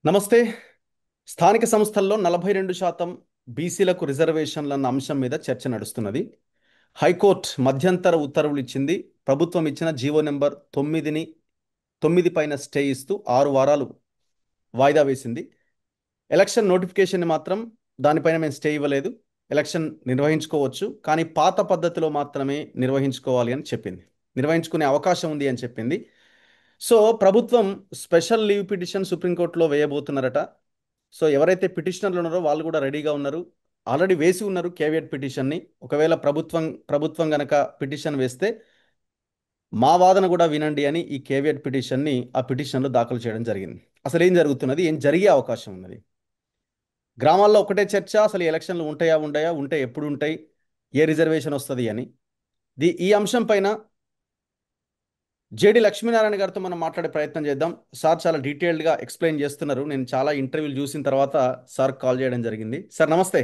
నమస్తే. స్థానిక సంస్థల్లో 42% బీసీలకు రిజర్వేషన్లన్న అంశం మీద చర్చ నడుస్తున్నది. హైకోర్టు మధ్యంతర ఉత్తర్వులు ఇచ్చింది. ప్రభుత్వం ఇచ్చిన జీవో నెంబర్ 9 పైన స్టే ఇస్తూ 6 వారాలు వాయిదా వేసింది. ఎలక్షన్ నోటిఫికేషన్ మాత్రం దానిపైన మేము స్టే ఇవ్వలేదు. ఎలక్షన్ నిర్వహించుకోవచ్చు, కానీ పాత పద్ధతిలో మాత్రమే నిర్వహించుకోవాలి అని చెప్పింది. నిర్వహించుకునే అవకాశం ఉంది అని చెప్పింది. సో ప్రభుత్వం స్పెషల్ లీవ్ పిటిషన్ సుప్రీంకోర్టులో వేయబోతున్నారట. సో ఎవరైతే పిటిషనర్లు ఉన్నారో వాళ్ళు కూడా రెడీగా ఉన్నారు. ఆల్రెడీ వేసి ఉన్నారు కేవియట్ పిటిషన్ని. ఒకవేళ ప్రభుత్వం గనక పిటిషన్ వేస్తే మా వాదన కూడా వినండి అని ఈ కేవియట్ పిటిషన్ని ఆ పిటిషన్లో దాఖలు చేయడం జరిగింది. అసలు ఏం జరుగుతున్నది, ఏం జరిగే అవకాశం ఉన్నది? గ్రామాల్లో ఒకటే చర్చ, అసలు ఈ ఎలక్షన్లు ఉంటాయా ఉండయా, ఉంటే ఎప్పుడు ఉంటాయి, ఏ రిజర్వేషన్ వస్తుంది అని. ఈ అంశం పైన జేడి లక్ష్మీనారాయణ గారితో మనం మాట్లాడే ప్రయత్నం చేద్దాం. సార్ చాలా డీటెయిల్డ్గా ఎక్స్ప్లెయిన్ చేస్తున్నారు. నేను చాలా ఇంటర్వ్యూలు చూసిన తర్వాత సార్ కాల్ చేయడం జరిగింది. సార్ నమస్తే.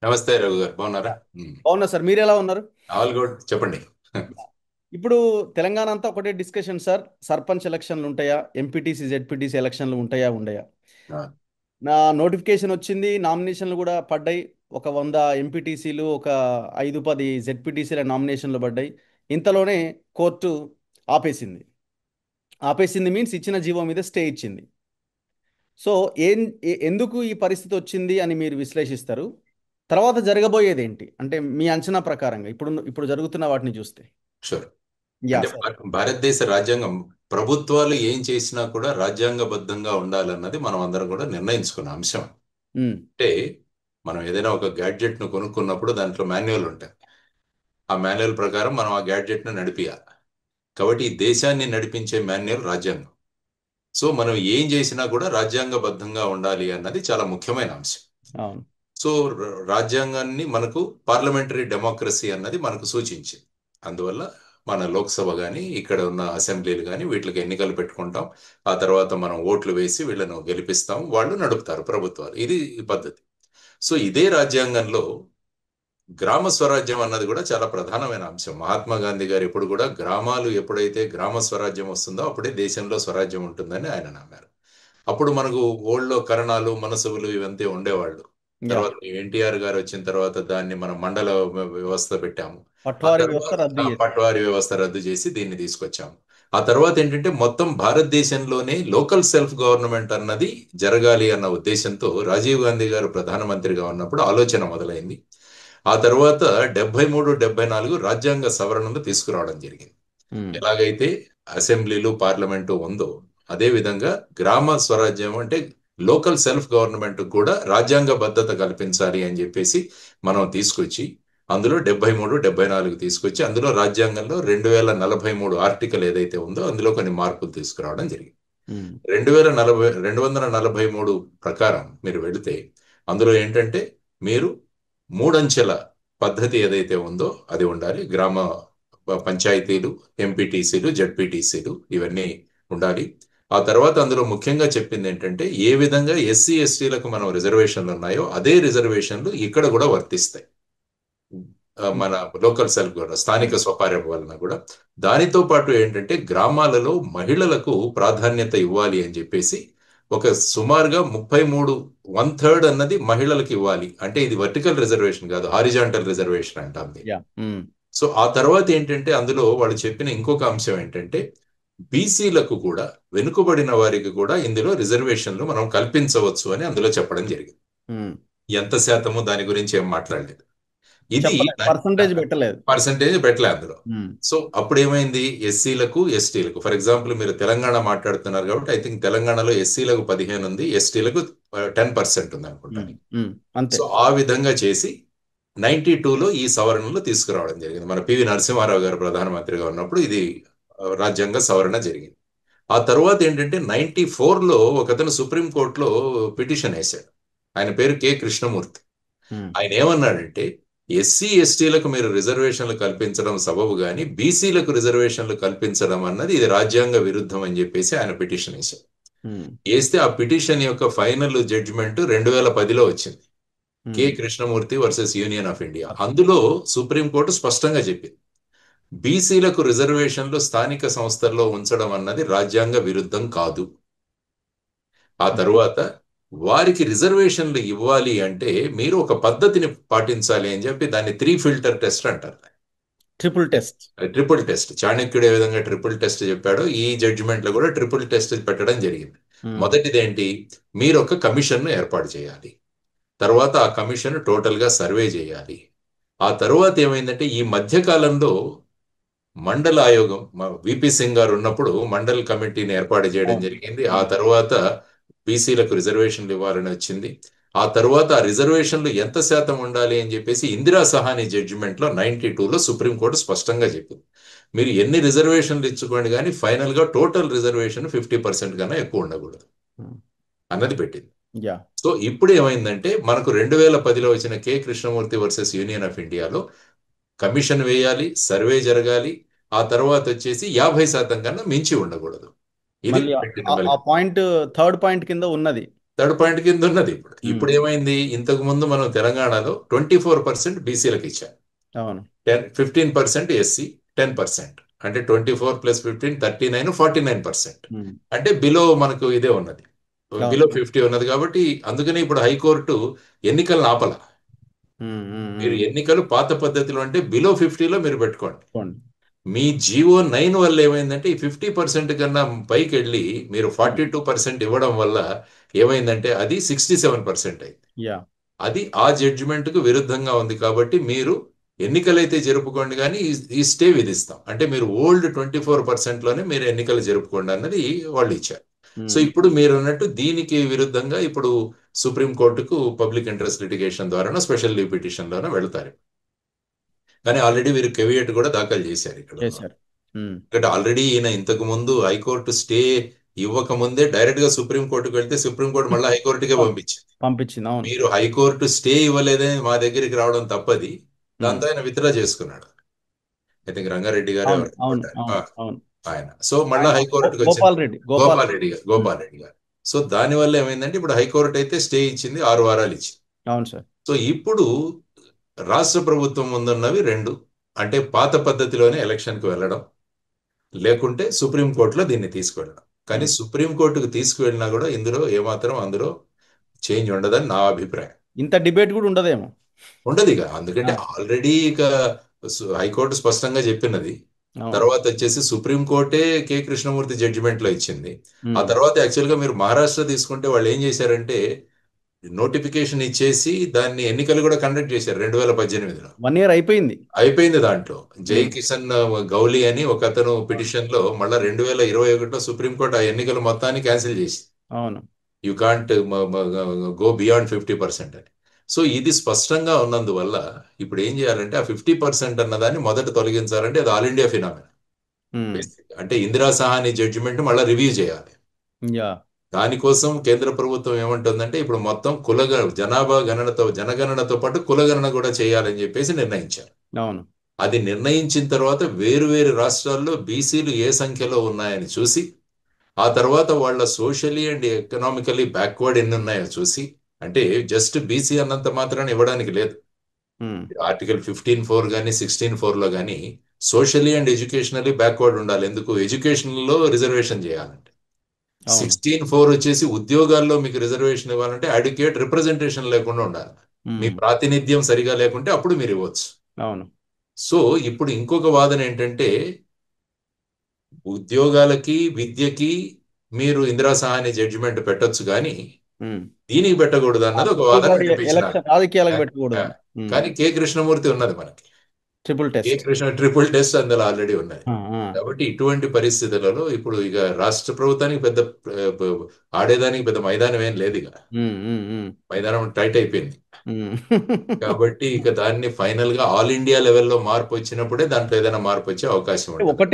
నమస్తే రఘు గారు, బాగున్నారా? బాగున్నా సార్, మీరు ఎలా ఉన్నారు? ఆల్ గుడ్, చెప్పండి. ఇప్పుడు తెలంగాణ అంతా ఒకటే డిస్కషన్ సార్. సర్పంచ్ ఎలక్షన్లు ఉంటాయా, ఎంపీటీసీ జెడ్పీటీసీ ఎలక్షన్లు ఉంటాయా ఉండయా? ఆ, నా నోటిఫికేషన్ వచ్చింది, నామినేషన్లు కూడా పడ్డాయి. ఒక 100 ఎంపీటీసీలు, ఒక 5-10 జెడ్పీటీసీల నామినేషన్లు పడ్డాయి. ఇంతలోనే కోర్టు ఆపేసింది. ఆపేసింది మీన్స్ ఇచ్చిన జీవో మీద స్టే ఇచ్చింది. సో ఎందుకు ఈ పరిస్థితి వచ్చింది అని మీరు విశ్లేషిస్తారు? తర్వాత జరగబోయేది ఏంటి అంటే మీ అంచనా ప్రకారంగా ఇప్పుడు జరుగుతున్న వాటిని చూస్తే? షూర్. యా అంటే సార్. భారతదేశ రాజ్యాంగం ప్రభుత్వాలు ఏం చేసినా కూడా రాజ్యాంగబద్ధంగా ఉండాలన్నది మనం అందరం కూడా నిర్ణయించుకున్న అంశం. ఉమ్, అంటే మనం ఏదైనా ఒక గ్యాడ్జెట్ ను కొనుక్కున్నప్పుడు దాంట్లో మాన్యువల్ ఉంటాయి. ఆ మాన్యువల్ ప్రకారం మనం ఆ గ్యాడ్జెట్ ను నడిపియాలి. కాబట్టి ఈ దేశాన్ని నడిపించే మాన్యువల్ రాజ్యాంగం. సో మనం ఏం చేసినా కూడా రాజ్యాంగబద్ధంగా ఉండాలి అన్నది చాలా ముఖ్యమైన అంశం. అవును. సో రాజ్యాంగాన్ని మనకు పార్లమెంటరీ డెమోక్రసీ అన్నది మనకు సూచించింది. అందువల్ల మన లోక్సభ కానీ ఇక్కడ ఉన్న అసెంబ్లీలు కానీ వీటికి ఎన్నికలు పెట్టుకుంటాం. ఆ తర్వాత మనం ఓట్లు వేసి వీళ్ళను గెలిపిస్తాం, వాళ్ళు నడుపుతారు ప్రభుత్వాలు. ఇది ఈ పద్ధతి. సో ఇదే రాజ్యాంగంలో గ్రామ స్వరాజ్యం అన్నది కూడా చాలా ప్రధానమైన అంశం. మహాత్మా గాంధీ గారు ఎప్పుడు కూడా గ్రామాలు ఎప్పుడైతే గ్రామ స్వరాజ్యం వస్తుందో అప్పుడే దేశంలో స్వరాజ్యం ఉంటుందని ఆయన నమ్మారు. అప్పుడు మనకు ఓళ్ళో కరణాలు మనసులు ఇవంతే ఉండేవాళ్ళు. యా. తర్వాత ఎన్టీఆర్ గారు వచ్చిన తర్వాత దాన్ని మనం మండల వ్యవస్థ పెట్టాము. ఆ పట్వారీ వ్యవస్థ తర్వాత రద్దు చేసి. పట్వారీ వ్యవస్థ రద్దు చేసి దీన్ని తీసుకొచ్చాము. ఆ తర్వాత ఏంటంటే మొత్తం భారతదేశంలోనే లోకల్ సెల్ఫ్ గవర్నమెంట్ అన్నది జరగాలి అన్న ఉద్దేశంతో రాజీవ్ గాంధీ గారు ప్రధానమంత్రిగా ఉన్నప్పుడు ఆలోచన మొదలైంది. ఆ తర్వాత 73, 74 రాజ్యాంగ సవరణలు తీసుకురావడం జరిగింది. ఉమ్, ఎలాగైతే అసెంబ్లీలు పార్లమెంటు ఉందో అదే విధంగా గ్రామ స్వరాజ్యం అంటే లోకల్ సెల్ఫ్ గవర్నమెంట్ కూడా రాజ్యాంగ భద్రత కల్పించాలి అని చెప్పేసి మనం తీసుకొచ్చి అందులో 73, 74 తీసుకొచ్చి అందులో రాజ్యాంగంలో 2043 ఆర్టికల్ ఏదైతే ఉందో అందులో కొన్ని మార్పులు తీసుకురావడం జరిగింది. ఉమ్, 243 ప్రకారం మీరు వెళితే అందులో ఏంటంటే మీరు మూడంచెల పద్ధతి ఏదైతే ఉందో అది ఉండాలి. గ్రామ పంచాయతీలు, ఎంపీటీసీలు, జడ్పీటీసీలు ఇవన్నీ ఉండాలి. ఆ తర్వాత అందులో ముఖ్యంగా చెప్పింది ఏంటంటే ఏ విధంగా ఎస్సీ ఎస్టీలకు మనం రిజర్వేషన్లు ఉన్నాయో అదే రిజర్వేషన్లు ఇక్కడ కూడా వర్తిస్తాయి. ఉమ్, మన లోకల్ సెల్ఫ్ కూడా స్థానిక స్వపార్యం వలన కూడా. దానితో పాటు ఏంటంటే గ్రామాలలో మహిళలకు ప్రాధాన్యత ఇవ్వాలి అని చెప్పేసి ఒక సుమారుగా 33, 1/3 అన్నది మహిళలకు ఇవ్వాలి. అంటే ఇది వర్టికల్ రిజర్వేషన్ కాదు, హారిజాంటల్ రిజర్వేషన్ అంటాం దీన్ని. యా. ఉమ్, సో ఆ తర్వాత ఏంటంటే అందులో వాళ్ళు చెప్పిన ఇంకొక అంశం ఏంటంటే బీసీలకు కూడా, వెనుకబడిన వారికి కూడా ఇందులో రిజర్వేషన్లు మనం కల్పించవచ్చు అని అందులో చెప్పడం జరిగింది. ఉమ్. ఎంత శాతము దాని గురించి ఏం మాట్లాడలేదు. ఇది చెప్పలేదు, పర్సంటేజ్ పెట్టలేదు. పర్సంటేజ్ పెట్టలే అందులో. ఉమ్, సో అప్పుడు ఏమైంది, ఎస్సీలకు ఎస్టీలకు ఫర్ ఎగ్జాంపుల్ మీరు తెలంగాణ మాట్లాడుతున్నారు కాబట్టి ఐ థింక్ తెలంగాణలో ఎస్సీలకు 15 ఉంది, ఎస్టీలకు 10% ఉంది ఉమ్, అనుకుంటాను. ఉమ్, అంతే. సో ఆ విధంగా చేసి 92లో ఈ సవరణలు తీసుకురావడం జరిగింది. మన పివి నరసింహారావు గారు ప్రధానమంత్రిగా ఉన్నప్పుడు ఇది రాజ్యాంగ సవరణ జరిగింది. ఆ తర్వాత ఏంటంటే 94లో ఒకతను సుప్రీంకోర్టులో పిటిషన్ వేశాడు. ఆయన పేరు కె కృష్ణమూర్తి. ఉమ్, ఆయన ఏమన్నాడంటే ఎస్సీ ఎస్టీలకు మీరు రిజర్వేషన్లు కల్పించడం సబబు కానీ బీసీలకు రిజర్వేషన్లు కల్పించడం అన్నది ఇది రాజ్యాంగ విరుద్ధం అని చెప్పేసి ఆయన పిటిషన్ వేశారు. ఉమ్, వేస్తే ఆ పిటిషన్ యొక్క ఫైనల్ జడ్జిమెంట్ 2010లో వచ్చింది. K um. Krishnamurthy versus union of India. అందులో సుప్రీంకోర్టు స్పష్టంగా చెప్పింది బీసీలకు రిజర్వేషన్లు స్థానిక సంస్థల్లో ఉంచడం అన్నది రాజ్యాంగ విరుద్ధం కాదు. ఆ తరువాత వారికి రిజర్వేషన్లు ఇవ్వాలి అంటే మీరు ఒక పద్ధతిని పాటించాలి అని చెప్పి దాన్ని త్రీ ఫిల్టర్ టెస్ట్ అంటారు. Triple test. ట్రిపుల్ టెస్ట్, చాణక్యుడు ఏ విధంగా ట్రిపుల్ టెస్ట్ చెప్పాడో ఈ జడ్జిమెంట్ లో కూడా ట్రిపుల్ టెస్ట్ పెట్టడం జరిగింది. మొదటిది ఏంటి? మీరు ఒక కమిషన్ను ఏర్పాటు చేయాలి. తర్వాత ఆ కమిషన్ టోటల్ గా సర్వే చేయాలి. ఆ తర్వాత ఏమైందంటే ఈ మధ్య కాలంలో మండల ఆయోగం విపి సింగ్ గారు ఉన్నప్పుడు మండల్ కమిటీని ఏర్పాటు చేయడం అవును. జరిగింది. ఆ తర్వాత బీసీలకు రిజర్వేషన్లు ఇవ్వాలని వచ్చింది. ఆ తర్వాత ఆ రిజర్వేషన్లు ఎంత శాతం ఉండాలి అని చెప్పేసి ఇందిరా సహాని జడ్జిమెంట్ లో 92లో సుప్రీంకోర్టు స్పష్టంగా చెప్పింది. మీరు ఎన్ని రిజర్వేషన్లు ఇచ్చుకోండి కానీ ఫైనల్ గా టోటల్ రిజర్వేషన్ 50% కన్నా ఎక్కువ ఉండకూడదు అన్నది పెట్టింది. యా. సో ఇప్పుడు ఏమైందంటే మనకు 2010లో వచ్చిన K Krishnamurthy versus union of ఇండియాలో కమిషన్ వేయాలి, సర్వే జరగాలి, ఆ తర్వాత వచ్చేసి 50% కన్నా మించి ఉండకూడదు. ఇది మళ్ళీ పెట్టింది ఆ మళ్ళీ. ఆ పాయింట్ థర్డ్ పాయింట్ కింద ఉన్నది. థర్డ్ పాయింట్ కింద ఉన్నది. ఇప్పుడు ఉమ్. ఇప్పుడు ఏమైంది? ఇంతకు ముందు మనం తెలంగాణలో 24% బీసీలకు ఇచ్చాం, అవును. 15% ఎస్సీ, 10%. అంటే 24+15 39, 49%. ఉమ్. అంటే బిలో మనకు ఇదే ఉన్నది, అవును. బిలో 50 ఉన్నది. కాబట్టి అందుకనే ఇప్పుడు హైకోర్టు ఎన్నికలను ఆపల. మీరు ఉమ్. ఎన్నికలు పాత పద్ధతిలో అంటే బిలో 50లో మీరు పెట్టుకోండి. పోండి. మీ GO 9 వల్ల ఏమైందంటే ఈ 50% కన్నా పైకి వెళ్ళి మీరు 42% ఇవ్వడం వల్ల ఏమైందంటే అది 67% అయింది. యా. అది ఆ జడ్జిమెంట్ కు విరుద్ధంగా ఉంది. కాబట్టి మీరు ఎన్నికలైతే జరుపుకోండి కానీ ఈ స్టే విధిస్తాం. అంటే మీరు ఓల్డ్ 24%లోనే మీరు ఎన్నికలు జరుపుకోండి అన్నది వాళ్ళు ఇచ్చారు. సో ఇప్పుడు మీరు అన్నట్టు దీనికి విరుద్ధంగా ఇప్పుడు సుప్రీంకోర్టుకు పబ్లిక్ ఇంట్రెస్ట్ లిటిగేషన్ ద్వారా స్పెషల్ లీవ్ పిటిషన్లోనే వెళ్తారు. కానీ ఆల్రెడీ వీరు కెవియట్ కూడా దాఖలు చేశారు ఇక్కడ. చేశారు. ఎందుకంటే ఆల్రెడీ ఈయన ఇంతకు ముందు హైకోర్టు స్టే ఇవ్వక ముందే డైరెక్ట్ గా సుప్రీంకోర్టుకు వెళ్తే సుప్రీంకోర్టు మళ్ళీ హైకోర్టుకే పంపించింది. పంపించింది. అవును. మీరు హైకోర్టు స్టే ఇవ్వలేదని మా దగ్గరికి రావడం తప్పది. ఉమ్. దాంతో ఆయన విత్డ్రా చేసుకున్నాడు. ఐ థింక్ రంగారెడ్డి గారే అవును. ఎవరు అవును. కొట్టారు. అవును. అవును. ఆయన. సో మళ్ళా ఆయన హైకోర్టుకు వచ్చింది గోపాల్ రెడ్డి. గోపాల్ గోపాల్ రెడ్డి. రెడ్డి గారు. ఉమ్. గోపాల్ రెడ్డి గారు. సో దానివల్ల ఏమైందంటే ఇప్పుడు హైకోర్టు అయితే స్టే ఇచ్చింది, 6 వారాలు ఇచ్చింది. అవును సార్. సో ఇప్పుడు రాష్ట్ర ప్రభుత్వం ముందున్నవి రెండు. అంటే పాత పద్ధతిలోనే ఎలక్షన్కి వెళ్ళడం, లేకుంటే సుప్రీంకోర్టులో దీన్ని తీసుకువెళ్ళడం. కానీ ఉమ్. సుప్రీంకోర్టుకు తీసుకువెళ్ళినా కూడా ఇందులో ఏమాత్రం అందులో చేంజ్ ఉండదని నా అభిప్రాయం. ఇంత డిబేట్ కూడా ఉండదేమో. ఉండదు ఇక. ఎందుకంటే ఆ, ఆల్రెడీ ఇక హైకోర్టు స్పష్టంగా చెప్పినది. అవును. తర్వాత వచ్చేసి సుప్రీంకోర్టే కె కృష్ణమూర్తి జడ్జిమెంట్ లో ఇచ్చింది. ఆ ఉమ్. తర్వాత యాక్చువల్గా మీరు మహారాష్ట్ర తీసుకుంటే వాళ్ళు ఏం చేశారంటే నోటిఫికేషన్ ఇచ్చేసి దాన్ని ఎన్నికలు కూడా కండక్ట్ చేశారు 2018లో. 1 ఇయర్ అయిపోయింది. అయిపోయింది. దాంట్లో జై ఉమ్. కిషన్ గౌలీ అని ఒక అతను పిటిషన్ లో మళ్ళా 2021లో సుప్రీంకోర్టు ఆ ఎన్నికలు మొత్తాన్ని క్యాన్సిల్ చేసి అవును. యూ కాంట్ గో బియాండ్ 50% అని. సో ఇది స్పష్టంగా ఉన్నందువల్ల ఇప్పుడు ఏం చేయాలంటే ఆ 50% అన్నదాన్ని మొదట తొలగించాలంటే అది ఆల్ ఇండియా ఫినామినా. ఉమ్. అంటే ఇందిరా సహాని జడ్జిమెంట్ మళ్ళీ రివ్యూ చేయాలి. యా. దానికోసం కేంద్ర ప్రభుత్వం ఏమంటుందంటే ఇప్పుడు మొత్తం జనాభా గణనతో జనగణనతో పాటు కులగణన కూడా చేయాలని చెప్పేసి నిర్ణయించారు. అవును. అది నిర్ణయించిన తర్వాత వేరు వేరు రాష్ట్రాల్లో బీసీలు ఏ సంఖ్యలో ఉన్నాయని చూసి, ఆ తర్వాత వాళ్ళ సోషలీ అండ్ ఎకనామికలీ బ్యాక్వర్డ్ ఎన్ని ఉన్నాయో చూసి, అంటే జస్ట్ బీసీ అన్నంత మాత్రాన్ని ఇవ్వడానికి లేదు. ఉమ్. ఆర్టికల్ 15(4) కానీ 16(4)లో కానీ సోషలీ అండ్ ఎడ్యుకేషనలీ బ్యాక్వర్డ్ ఉండాలి. ఎందుకు? ఎడ్యుకేషన్లో రిజర్వేషన్ చేయాలంటే. అవును. 16(4) వచ్చేసి ఉద్యోగాల్లో మీకు రిజర్వేషన్ ఇవ్వాలంటే అడ్యుకేట్ రిప్రజెంటేషన్ లేకుండా ఉండాలి. మీ ఉమ్. ప్రాతినిధ్యం సరిగా లేకుంటే అప్పుడు మీరు ఇవ్వచ్చు. అవును. సో ఇప్పుడు ఇంకొక వాదన ఏంటంటే ఉద్యోగాలకి విద్యకి మీరు ఇందిరా సహాని జడ్జిమెంట్ పెట్టొచ్చు కానీ ఉమ్. దీనికి పెట్టకూడదు అన్నది ఒక వాదన పప్పుగాడి వినిపించినారు. ఎలక్షన్ రాజకీయాలకు ఆ, ఆ. పెట్టకూడదని. ఉమ్. కానీ కె కృష్ణమూర్తి ఉన్నది మనకి. Triple K test. Krishna triple test అందులో ఆల్రెడీ ఉన్నది. ఆ, ఆ. కాబట్టి ఇటువంటి పరిస్థితులలో ఇప్పుడు ఇక రాష్ట్ర ప్రభుత్వానికి పెద్ద ఆడేదానికి పెద్ద మైదానం ఏం లేదు. ఇక ఉమ్. ఉమ్. ఉమ్. మైదానం టైట్ అయిపోయింది. ఉమ్. కాబట్టి ఇక దాన్ని ఫైనల్ గా ఆల్ ఇండియా లెవెల్లో మార్పు వచ్చినప్పుడే దాంట్లో ఏదైనా మార్పు వచ్చే అవకాశం ఉంటుంది. ఒకటే